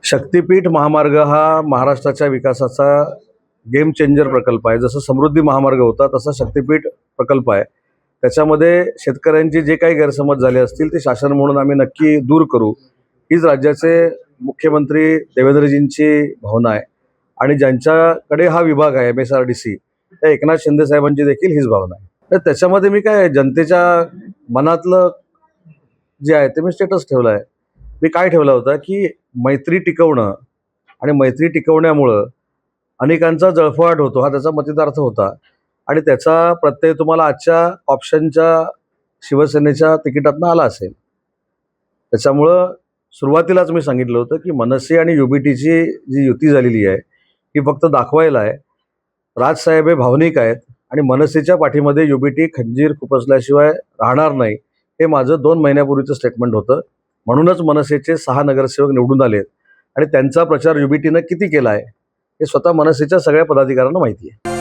शक्तीपीठ महामार्ग हा महाराष्ट्राच्या विकासाचा गेम चेंजर प्रकल्प आहे। जसं समृद्धी महामार्ग होता तसा शक्तीपीठ प्रकल्प आहे। त्याच्यामध्ये शेतकऱ्यांचे जे काही गैरसमज झाले असतील ते शासन म्हणून आम्ही नक्की दूर करू, हीच राज्याचे मुख्यमंत्री देवेंद्रजींची भावना आहे। आणि ज्यांच्याकडे हा विभाग आहे MSRDC, त्या एकनाथ शिंदे साहेबांची देखील हीच भावना आहे। तर त्याच्यामध्ये मी काय जनतेच्या मनातलं जे आहे ते मी स्टेटस ठेवलं आहे। मी काय ठेवला होता की मैत्री टिकवणं आणि मैत्री टिकवण्यामुळं अनेकांचा जळफळाट होतो, हा त्याचा मतितार्थ होता। आणि त्याचा प्रत्यय तुम्हाला आजच्या ऑप्शनच्या शिवसेनेच्या तिकिटातनं आला असेल। त्याच्यामुळं सुरुवातीलाच मी सांगितलं होतं की मनसे आणि UBTची जी युती झालेली आहे ही फक्त दाखवायला आहे। राजसाहेब हे भावनिक आहेत आणि मनसेच्या पाठीमध्ये UBT खंजीर खुपसल्याशिवाय राहणार नाही, हे माझं 2 महिन्यापूर्वीचं स्टेटमेंट होतं। म्हणूनच मनसेचे 6 नगरसेवक निवडून आलेत आणि त्यांचा प्रचार UBTनं किती केला आहे हे स्वतः मनसेच्या सगळ्या पदाधिकाऱ्यांना माहिती आहे।